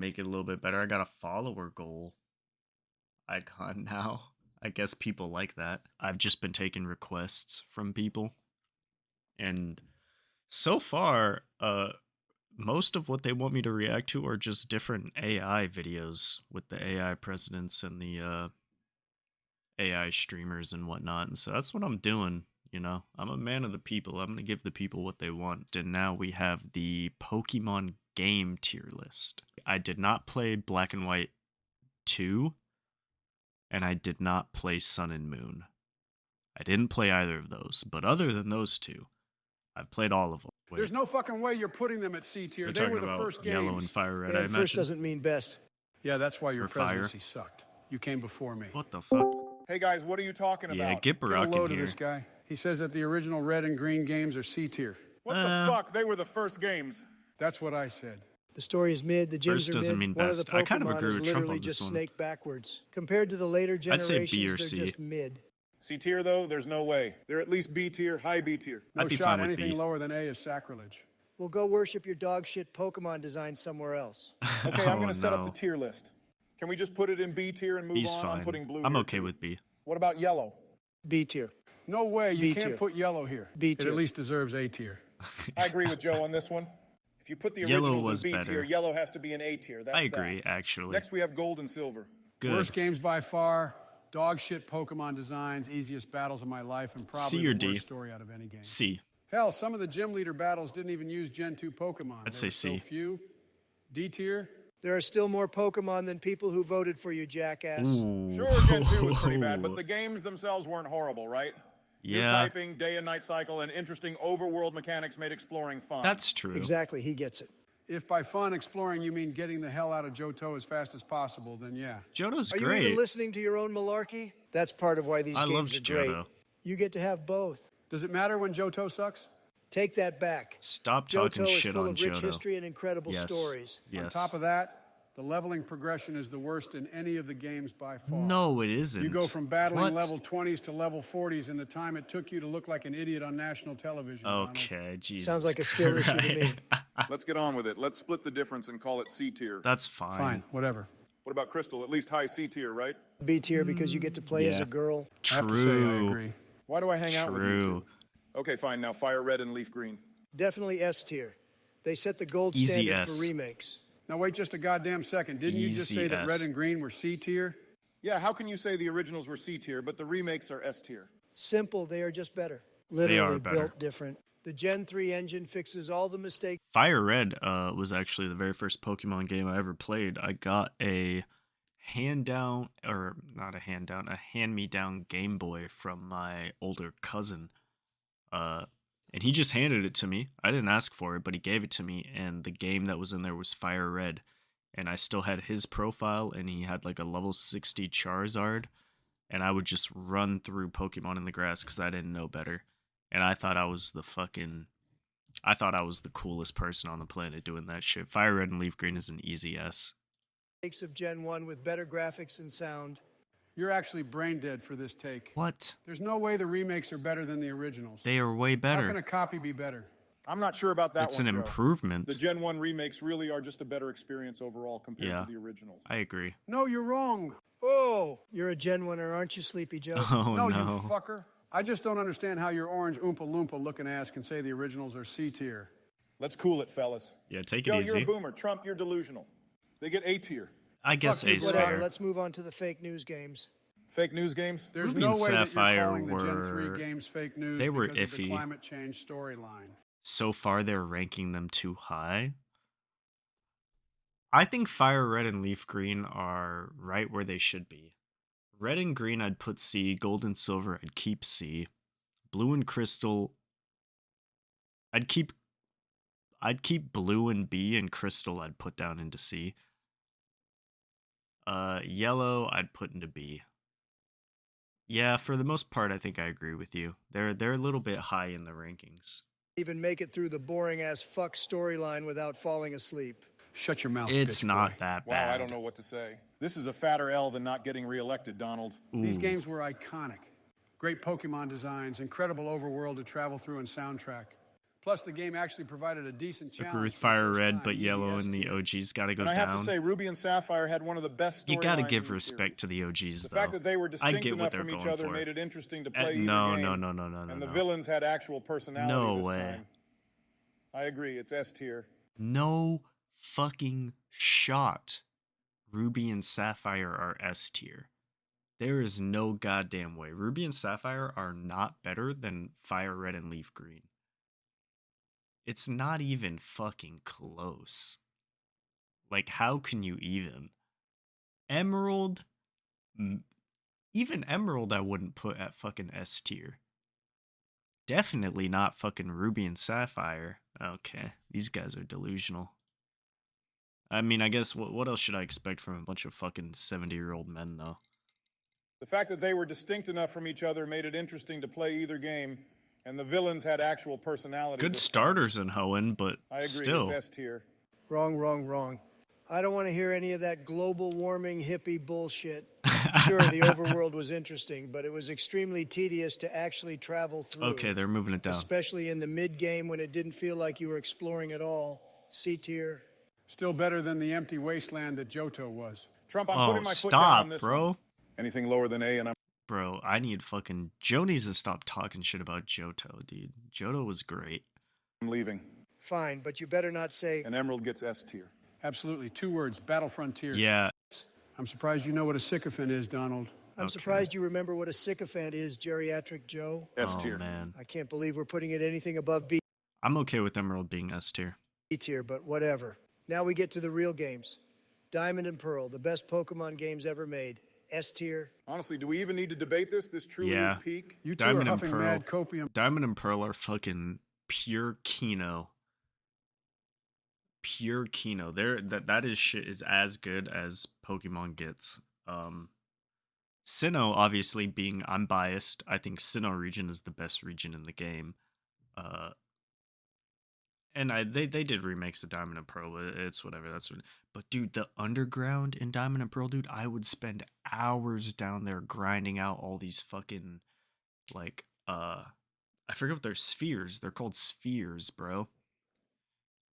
make it a little bit better. I got a follower goal icon now. I guess people like that. I've just been taking requests from people. And so far, most of what they want me to react to are just different AI videos with the AI presidents and the AI streamers and whatnot. And so that's what I'm doing. You know, I'm a man of the people. I'm going to give the people what they want. And now we have the Pokemon game tier list. I did not play Black and White 2, and I did not play Sun and Moon. I didn't play either of those. But other than those two, I've played all of them. Wait. There's no fucking way you're putting them at C tier. They were the first games. Yellow and FireRed, Yeah, I imagine. first doesn't mean best. Yeah, that's why your Or Fire. presidency sucked. You came before me. What the fuck? Hey guys, what are you talking about? Yeah, get Get a Barack load in of here. this guy. He says that the original red and green games are C tier. What the fuck? They were the first games. That's what I said. The story is mid, the gyms First are doesn't mid. mean One of best. the I kind of Pokemon agree is with Trump literally on this just one. snake backwards. Compared to the later I'd generations, say B or they're C. just mid. C tier though, there's no way. They're at least B tier, high B tier. No I'd be shot. fine with Anything B. lower than A is sacrilege. Well, go worship your dog shit Pokemon design somewhere else. Okay, I'm Oh, gonna set up no. the tier list. Can we just put it in B tier and move He's on? fine. I'm putting blue I'm here, okay too. with B. What about yellow? B tier. No way. You B can't tier. put yellow here. B It tier. at least deserves A tier. I agree with Joe on this one. If you put the Yellow originals was in B better. tier, yellow has to be in A tier. That's I agree, that. actually. Next we have gold and silver. Good. Worst games by far. Dog shit Pokemon designs. Easiest battles of my life, and probably C or the D? worst story out of any game. C. Hell, some of the gym leader battles didn't even use Gen 2 Pokemon. I'd There say were so C. few. D tier. There are still more Pokemon than people who voted for you, jackass. Ooh. Sure, Gen 2 was pretty bad, but the games themselves weren't horrible, right? New Yeah, typing, day and night cycle, and interesting overworld mechanics made exploring fun. that's true. Exactly, he gets it. If by fun exploring you mean getting the hell out of Johto as fast as possible, then yeah. Johto's Are you great. even listening to your own malarkey? That's part of why these I games loved are great. Johto. You get to have both. Does it matter when Johto sucks? Take that back. Stop talking Johto is shit full on of rich Johto. history and incredible Yes. stories. Yes. On top of that, the leveling progression is the worst in any of the games by far. No, it isn't. You go from battling What? level 20s to level 40s in the time it took you to look like an idiot on national television. Donald. Okay, Jesus. Sounds like a skill issue to me. Let's get on with it. Let's split the difference and call it C tier. That's fine. Fine, whatever. What about Crystal? At least high C tier, right? B tier because you get to play as Yeah. a girl. I have to say I True. agree. Why do I hang out with you two? True. Okay, fine. Now FireRed and LeafGreen. Definitely S tier. They set the gold Easy standard S. for remakes. Now wait just a goddamn second. Didn't you just Easy say that S. red and green were C tier? Yeah, how can you say the originals were C tier, but the remakes are S tier? Simple, they are just better. Literally better. built different. The Gen 3 engine fixes all the mistakes. FireRed was actually the very first Pokemon game I ever played. I got a hand-down, or not a hand-down, a hand-me-down Game Boy from my older cousin. And he just handed it to me. I didn't ask for it, but he gave it to me, and the game that was in there was FireRed. And I still had his profile, and he had like a level 60 Charizard, and I would just run through Pokemon in the grass because I didn't know better. And I thought I was the coolest person on the planet doing that shit. FireRed and LeafGreen is an easy S. Of Gen 1 with better graphics and sound. You're actually brain dead for this take. What? There's no way the remakes are better than the originals. They are way How can better. a copy be better? I'm not sure about that It's one, an Joe. improvement. The Gen 1 remakes really are just a better experience overall compared Yeah. to the originals. I agree. No, you're wrong. Oh, you're a Gen 1er, aren't you, Sleepy Joe? Oh no, no. you fucker. I just don't understand how your orange Oompa Loompa looking ass can say the originals are C tier. Let's cool it, fellas. Yeah, take it Joe, easy. you're a boomer. Trump, you're delusional. They get A tier. I guess Fuck you, A's whatever. Whatever, fair. let's move on to the fake news games. Fake news games? There's Ruby no and way that Sapphire you're calling the Gen were- 3 games fake news they were because of the iffy. climate change storyline. So far, they're ranking them too high. I think FireRed and LeafGreen are right where they should be. Red and green, I'd put C. Gold and silver, I'd keep C. Blue and crystal, I'd keep blue and B, and crystal I'd put down into C. Yellow I'd put into B. Yeah, for the most part, I think I agree with you. They're a little bit high in the rankings. Even make it through the boring ass fuck storyline without falling asleep. Shut your mouth, It's bitch not boy. that Wow, bad. I don't know what to say. This is a fatter L than not getting reelected, Donald. These Ooh. games were iconic. Great Pokemon designs, incredible overworld to travel through and soundtrack. Plus, the game actually provided a decent challenge. Agree with for the first FireRed, time, but easy yellow S and the tier. OGs gotta go And I have to down. say, Ruby and Sapphire had one of the best storylines. You gotta in give the respect series. to the OGs, The though. fact that they were I distinct get what enough they're from each going other for. made it interesting to play No, either no, game. no, no, no, no, And the no. villains had actual personality No this way. time. I agree, it's S tier. No fucking shot. Ruby and Sapphire are S tier. There is no goddamn way. Ruby and Sapphire are not better than FireRed and LeafGreen. It's not even fucking close. Like, how can you even? Emerald, even Emerald I wouldn't put at fucking S tier. Definitely not fucking Ruby and Sapphire. Okay, these guys are delusional. I mean, I guess what else should I expect from a bunch of fucking 70-year-old men, though? The fact that they were distinct enough from each other made it interesting to play either game, and the villains had actual personality. Good this starters in Hoenn, but I agree, still. it's S tier. Wrong, wrong, wrong. I don't want to hear any of that global warming hippie bullshit. Sure, the overworld was interesting, but it was extremely tedious to actually travel through. Okay, they're moving it down. Especially in the mid-game when it didn't feel like you were exploring at all. C tier. Still better than the empty wasteland that Johto was. Trump, I'm Oh, putting my foot down on stop, this bro. one. Anything lower than A, and I'm Bro, I need fucking... Joe needs to stop talking shit about Johto, dude. Johto was great. leaving. Fine, but you better not say... And Emerald gets S tier. Absolutely. 2 words, Battle Frontier. Yeah. I'm surprised you know what a sycophant is, Donald. I'm surprised you remember what a sycophant is, Geriatric Joe. S Oh, tier. man. I can't believe we're putting it anything above B I'm okay with Emerald being S tier. tier, but whatever. Now we get to the real games. Diamond and Pearl, the best Pokemon games ever made. S tier. Honestly, do we even need to debate this? This truly Yeah. is peak. You two Diamond are and huffing Pearl. mad copium. Diamond and Pearl are fucking pure Kino. Pure Kino. That is shit is as good as Pokemon gets. Sinnoh, obviously, being I'm biased, I think Sinnoh region is the best region in the game. And they did remakes of Diamond and Pearl, but it's whatever. But dude, the underground in Diamond and Pearl, dude, I would spend hours down there grinding out all these fucking like I forget what they're spheres. They're called spheres, bro.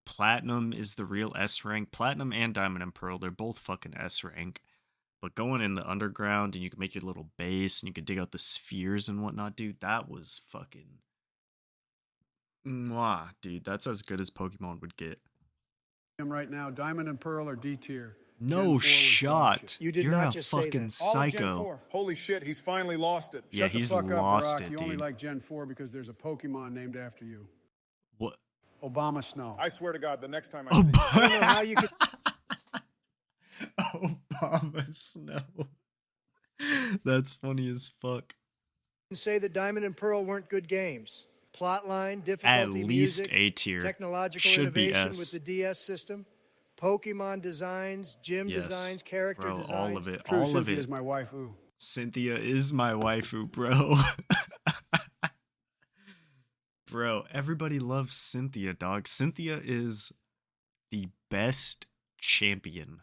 Platinum is the real S rank. Platinum and Diamond and Pearl, they're both fucking S rank. But going in the underground and you can make your little base and you can dig out the spheres and whatnot, dude, that was fucking mwah, dude. That's as good as Pokemon would get. Right now, Diamond and Pearl are D tier. Gen 4 No was shot. dog shit. You did You're not a just say fucking that. All of Gen psycho. 4. Holy shit, he's finally lost it. Yeah, Shut the he's fuck up, lost Barack. it, You only dude. like Gen 4 because there's a Pokemon named after you. What? Obama Snow. I swear to God, the next time I see you, I don't know how you could... Obama Snow. That's funny as fuck. say that Diamond and Pearl weren't good games. Plotline, At difficulty, least music, A tier. technological Should be innovation S. with the DS system, Pokemon designs, gym Yes. designs, character Bro, designs. all of it. True, All of Cynthia it. is my waifu. Cynthia is my waifu, bro. Bro, everybody loves Cynthia, dog. Cynthia is the best champion.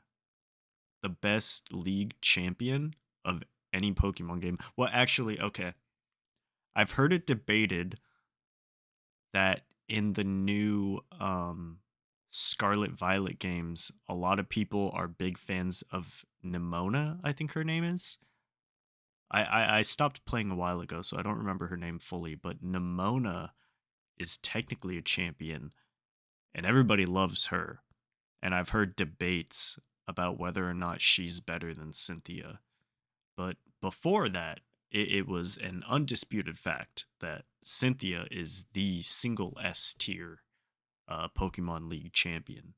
The best league champion of any Pokemon game. Well, actually, okay. I've heard it debated that in the new Scarlet Violet games, a lot of people are big fans of Nimona, I think her name is. I stopped playing a while ago, so I don't remember her name fully, but Nimona is technically a champion, and everybody loves her. And I've heard debates about whether or not she's better than Cynthia. But before that, it was an undisputed fact that Cynthia is the single S tier Pokemon League champion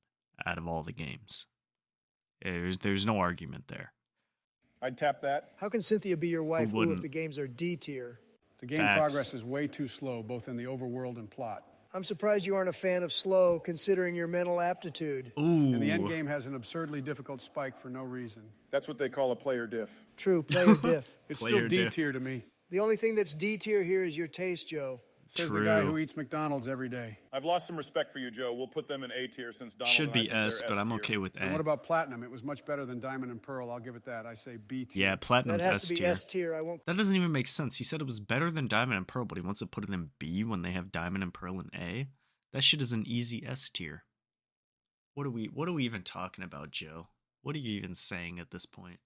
out of all the games. There's no argument there. I'd tap that. How can Cynthia be your waifu if wouldn't? the games are D tier? The game Facts. progress is way too slow, both in the overworld and plot. I'm surprised you aren't a fan of slow, considering your mental aptitude. Ooh. And the end game has an absurdly difficult spike for no reason. That's what they call a player diff. True, player diff. It's Player still D diff. tier to me. The only thing that's D tier here is your taste, Joe. Says the guy True. who eats McDonald's every day. I've lost some respect for you, Joe. We'll put them in A tier since Donald Should and I be think they're S, but I'm tier. okay with And A. what about Platinum? It was much better than Diamond and Pearl. I'll give it that. I say B tier. Yeah, Platinum's That has S to be tier. S tier. I won't. That doesn't even make sense. He said it was better than Diamond and Pearl, but he wants to put it in B when they have Diamond and Pearl in A. That shit is an easy S tier. What are we even talking about, Joe? What are you even saying at this point?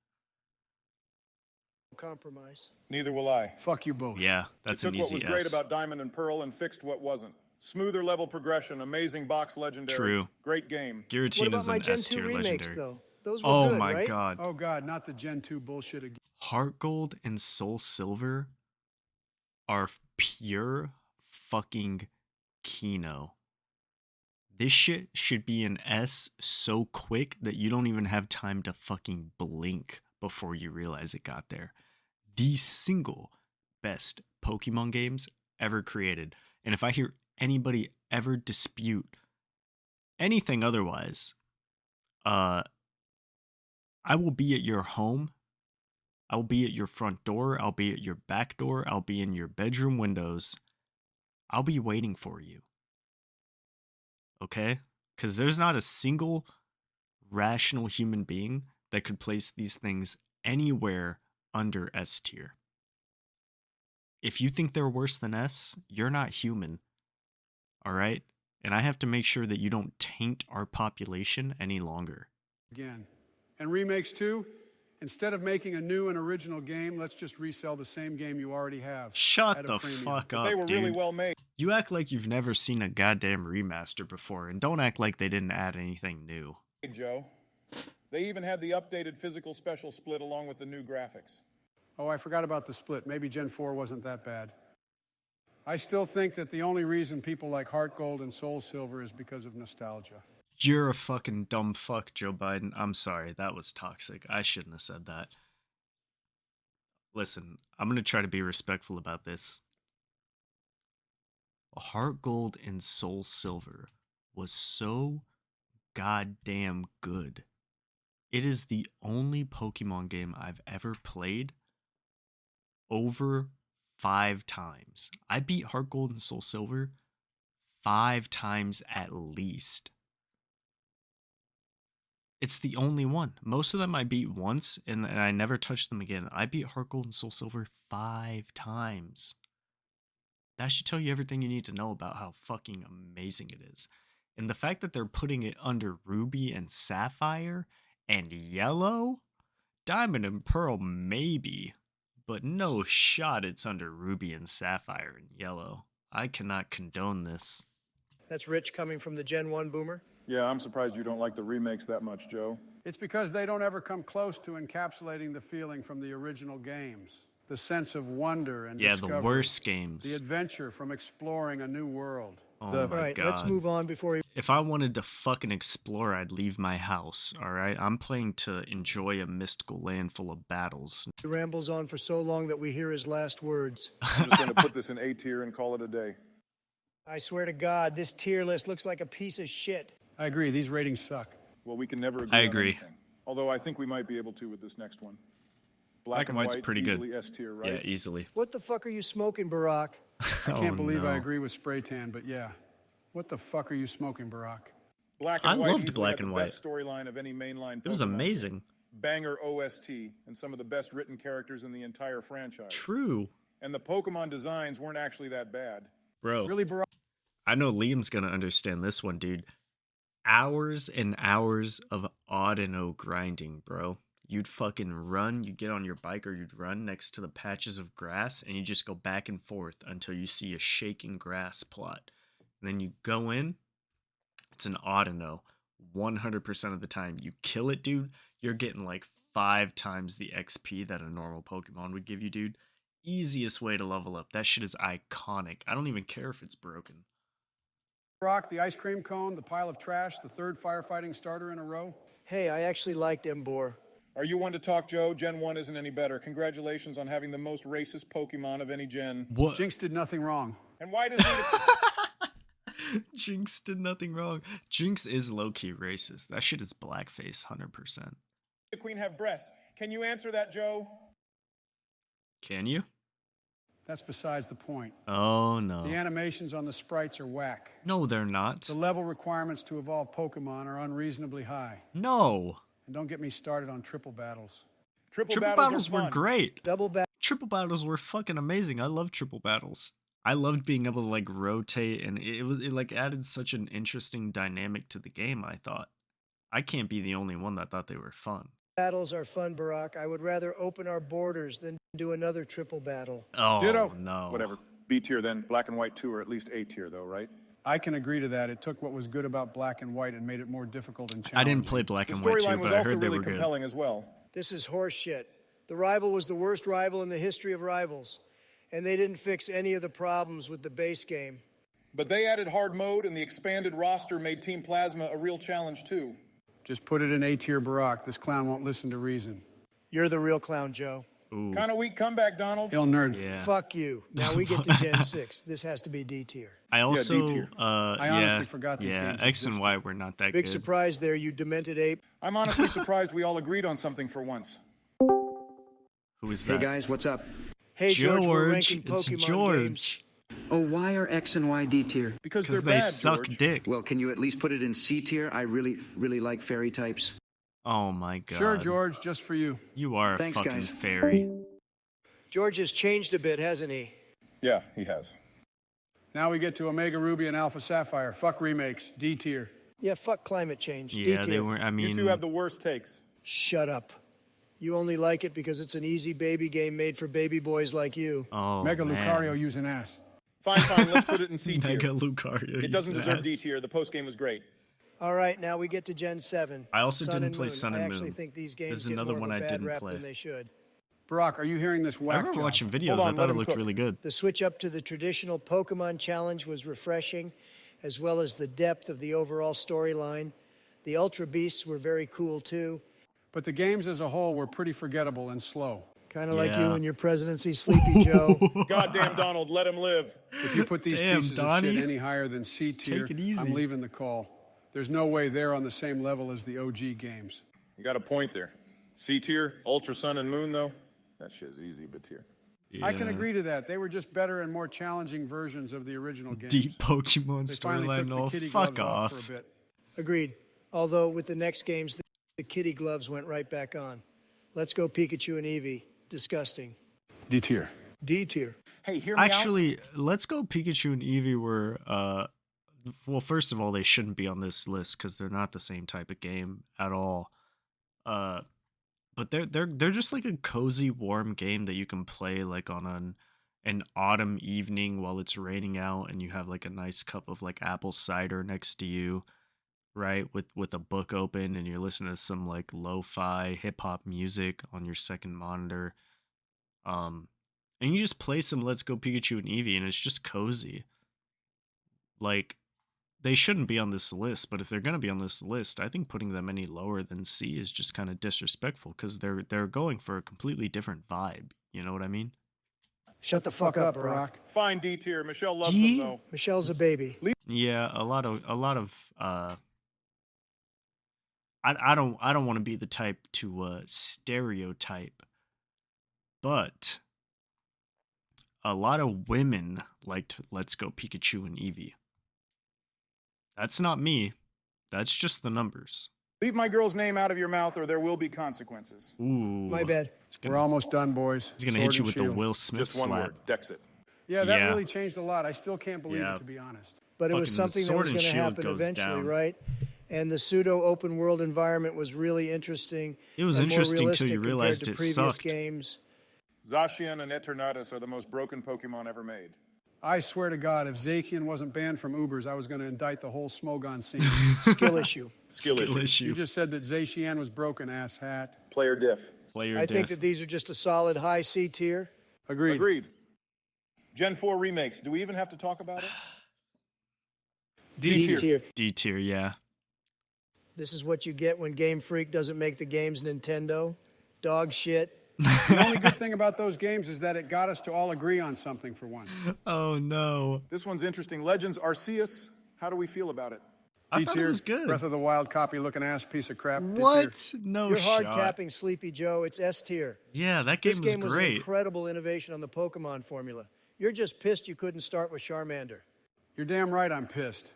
Compromise. Neither will I. Fuck you both. Yeah, that's It an took what easy was great S. about Diamond and Pearl and fixed what wasn't. Smoother level progression, amazing box legendary. True. Great game. What Guillotine about is my an Gen S 2 tier remakes, legendary. though? Those were Oh good, my right? god. Oh God, not the Gen 2 bullshit again. HeartGold and SoulSilver are pure fucking Kino. This shit should be an S so quick that you don't even have time to fucking blink before you realize it got there. The single best Pokemon games ever created. And if I hear anybody ever dispute anything otherwise, I will be at your home. I'll be at your front door. I'll be at your back door. I'll be in your bedroom windows. I'll be waiting for you. Okay? Because there's not a single rational human being that could place these things anywhere under S tier. If you think they're worse than S, you're not human. All right? And I have to make sure that you don't taint our population any longer. Again. And remakes too? Instead of making a new and original game, let's just resell the same game you already have. Shut at a the premium. fuck But up, they were dude. really well made. You act like you've never seen a goddamn remaster before, and don't act like they didn't add anything new. Joe. They even had the updated physical special split along with the new graphics. Oh, I forgot about the split. Maybe Gen 4 wasn't that bad. I still think that the only reason people like HeartGold and SoulSilver is because of nostalgia. You're a fucking dumb fuck, Joe Biden. I'm sorry, that was toxic. I shouldn't have said that. Listen, I'm going to try to be respectful about this. HeartGold and SoulSilver was so goddamn good. It is the only Pokemon game I've ever played over 5 times. I beat HeartGold and SoulSilver 5 times at least. It's the only one. Most of them I beat once, and I never touched them again. I beat HeartGold and SoulSilver 5 times. That should tell you everything you need to know about how fucking amazing it is. And the fact that they're putting it under Ruby and Sapphire and Yellow, Diamond and Pearl maybe, but no shot it's under Ruby and Sapphire and Yellow. I cannot condone this. That's rich coming from the Gen 1 boomer. Yeah, I'm surprised you don't like the remakes that much, Joe. It's because they don't ever come close to encapsulating the feeling from the original games. The sense of wonder and discovery. The worst games. The adventure from exploring a new world. Oh All my right, god. let's move on before he... If I wanted to fucking explore, I'd leave my house, alright? I'm playing to enjoy a mystical land full of battles. rambles on for so long that we hear his last words. I'm just going to put this in A tier and call it a day. I swear to God, this tier list looks like a piece of shit. I agree, these ratings suck. Well, we can never agree I on agree. anything. Although I think we might be able to with this next one. Black and White's White, pretty good. easily S tier, right? Yeah, easily. What the fuck are you smoking, Barack? I can't believe no. I agree with Spray Tan, but yeah. What the fuck are you smoking, Barack? Black and I White loved easily Black had and the White. best storyline of any mainline It was Pokemon amazing. game. Banger OST and some of the best written characters in the entire franchise. True. And the Pokemon designs weren't actually that bad. Bro, Really, Barack? I know Liam's gonna understand this one, dude. Hours and hours of Audino grinding, bro. You'd fucking run, you'd get on your bike or you'd run next to the patches of grass and you just go back and forth until you see a shaking grass plot. And then you go in, it's an Audino 100% of the time. You kill it, dude, you're getting like 5 times the XP that a normal Pokemon would give you, dude. Easiest way to level up. That shit is iconic. I don't even care if it's broken. Barack, the ice cream cone, the pile of trash, the third firefighting starter in a row. Hey, I actually liked Embor. Are you one to talk, Joe? Gen 1 isn't any better. Congratulations on having the most racist Pokemon of any gen. What? Jinx did nothing wrong. And why does he... Jinx did nothing wrong. Jinx is low-key racist. That shit is blackface, 100%. the Queen have breasts? Can you answer that, Joe? Can you? That's besides the point. Oh, no. The animations on the sprites are whack. No, they're not. The level requirements to evolve Pokemon are unreasonably high. No. And don't get me started on triple battles. Triple Triple battles battles are were fun. great. Double back. Triple battles were fucking amazing. I love triple battles. I loved being able to like rotate, and it like added such an interesting dynamic to the game, I thought. I can't be the only one that thought they were fun. Battles are fun, Barack. I would rather open our borders than do another triple battle. Oh, Ditto. no. Whatever. B tier then. Black and white 2 or at least A tier though, right? I can agree to that. It took what was good about black and white and made it more difficult and challenging. I didn't play Black The and White 2, storyline was but I also heard they really were good. compelling as well. This is horse shit. The rival was the worst rival in the history of rivals, and they didn't fix any of the problems with the base game. But they added hard mode, and the expanded roster made Team Plasma a real challenge too. Just put it in A tier, Barack. This clown won't listen to reason. You're the real clown, Joe. Ooh. Kind of weak comeback, Donald. Ill nerd. Yeah. Fuck you. Now we get to Gen 6. This has to be D tier. I also, D-tier. I honestly forgot these yeah, games X and existed. Y were not that Big good. surprise there, you demented ape. I'm honestly surprised we all agreed on something for once. Who is Hey that? guys, what's up? Hey, George, we're ranking It's Pokemon George. games. Oh, why are X and Y D tier? Because they're Because they bad, suck George. dick. Well, can you at least put it in C tier? I really like fairy types. Oh my god. Sure, George, just for you. You are a Thanks, fucking guys. fairy. George has changed a bit, hasn't he? Yeah, he has. Now we get to Omega Ruby and Alpha Sapphire. Fuck remakes. D tier. Yeah, fuck climate change. D Yeah, tier. they were. I mean, You two have the worst takes. Shut up. You only like it because it's an easy baby game made for baby boys like you. oh Mega man. Lucario using ass. Fine, let's put it in C tier. Mega Lucario. It doesn't used deserve ass. D tier. The post game was great. All right, now we get to Gen 7. I also Sun didn't and play Moon. Sun and I actually Moon. think these This games is get another more one of I a bad didn't rep play. than they should. Barack, are you hearing this I whack remember job? watching videos. Hold on, I let thought it him looked cook. really good. The switch up to the traditional Pokemon challenge was refreshing, as well as the depth of the overall storyline. The Ultra Beasts were very cool too. But the games as a whole were pretty forgettable and slow. Kind of like you Yeah. and your presidency, Sleepy Joe. Goddamn Donald, let him live. If you put these Damn, pieces Donnie. of shit any higher than C tier, Take it easy. I'm leaving the call. There's no way they're on the same level as the OG games. You got a point there. C tier, Ultra Sun and Moon though. That shit's easy, but tier. I can Yeah. agree to that. They were just better and more challenging versions of the original games. Deep Pokemon They finally storyline took and the all. kitty Fuck gloves off. for a bit. Agreed. Although with the next games, the kitty gloves went right back on. Let's go Pikachu and Eevee. Disgusting. D tier. D tier. Hey, hear me out. Actually, Let's Go Pikachu and Eevee were, well, first of all, they shouldn't be on this list because they're not the same type of game at all. But they're just like a cozy, warm game that you can play like on an autumn evening while it's raining out, and you have like a nice cup of like apple cider next to you, right? With a book open, and you're listening to some like lo-fi hip hop music on your second monitor. And you just play some Let's Go Pikachu and Eevee, and it's just cozy. Like, they shouldn't be on this list, but if they're gonna be on this list, I think putting them any lower than C is just kind of disrespectful because they're going for a completely different vibe. You know what I mean? Shut the fuck up, Barack. Fine D tier. Michelle loves D? them though. Michelle's a baby. Yeah, a lot of I don't want to be the type to stereotype, but a lot of women liked Let's Go Pikachu and Eevee. That's not me. That's just the numbers. Leave my girl's name out of your mouth or there will be consequences. Ooh. My bad. It's We're gonna, almost done, boys. he's gonna Sword hit you and with the shield. Will Smith Just one slap. word. Dexit. Yeah, that Yeah. really changed a lot. I still can't believe Yeah. it, to be honest. But it was Fucking something that Sword was and going to Shield happen goes eventually, down. right? And the pseudo open world environment was really interesting. It was and more interesting till you realistic realized compared it to previous sucked. games. Zacian and Eternatus are the most broken Pokemon ever made. I swear to God, if Zacian wasn't banned from Ubers, I was going to indict the whole Smogon scene. Skill issue. Skill issue. You just said that Zacian was broken, ass hat. Player diff. Player I think diff. that these are just a solid high C tier. Agreed. Agreed. Gen 4 remakes. Do we even have to talk about it? D tier. D tier, yeah. This is what you get when Game Freak doesn't make the games Nintendo. Dog shit. The only good thing about those games is that it got us to all agree on something for once. Oh no. This one's interesting. Legends Arceus. How do we feel about it? I D thought it tier. was good. Breath of the Wild copy looking ass piece of crap. D tier. What? No You're hard shot. capping Sleepy Joe. It's S tier. Yeah, that This game was game was an great. incredible innovation on the Pokemon formula. You're just pissed you couldn't start with Charmander. You're damn right I'm pissed.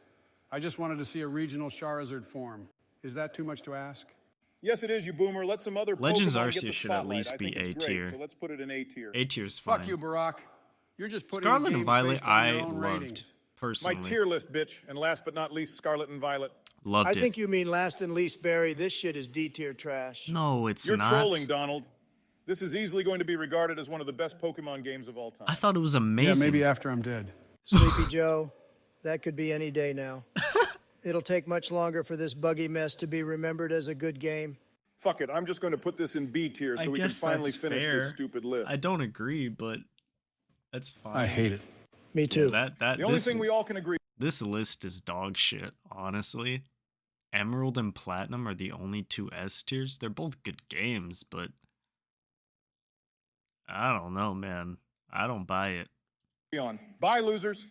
I just wanted to see a regional Charizard form. Is that too much to ask? Yes, it is, you boomer. Let some other Legends Pokemon get Arceus the should at spotlight. least I be think it's A great, tier. So let's put it in A tier. A tier's fine. Fuck you, Barack. You're just putting Scarlet and games Violet, based on I your own loved ratings. My personally. tier list, bitch. And last but not least, Scarlet and Violet. Loved I it. think you mean last and least, Barry. This shit is D-tier trash. No, it's You're not. trolling, Donald. This is easily going to be regarded as one of the best Pokemon games of all time. I thought it was Yeah, amazing. maybe after I'm dead. Sleepy Joe, that could be any day now. It'll take much longer for this buggy mess to be remembered as a good game. Fuck it, I'm just going to put this in B tier so I we can guess finally that's finish fair. this stupid list. I don't agree, but that's fine. I hate it. Me too. That The only thing we all can agree this list is dog shit, honestly. Emerald and Platinum are the only two S tiers. They're both good games, but I don't know, man. I don't buy it. on. Bye, losers.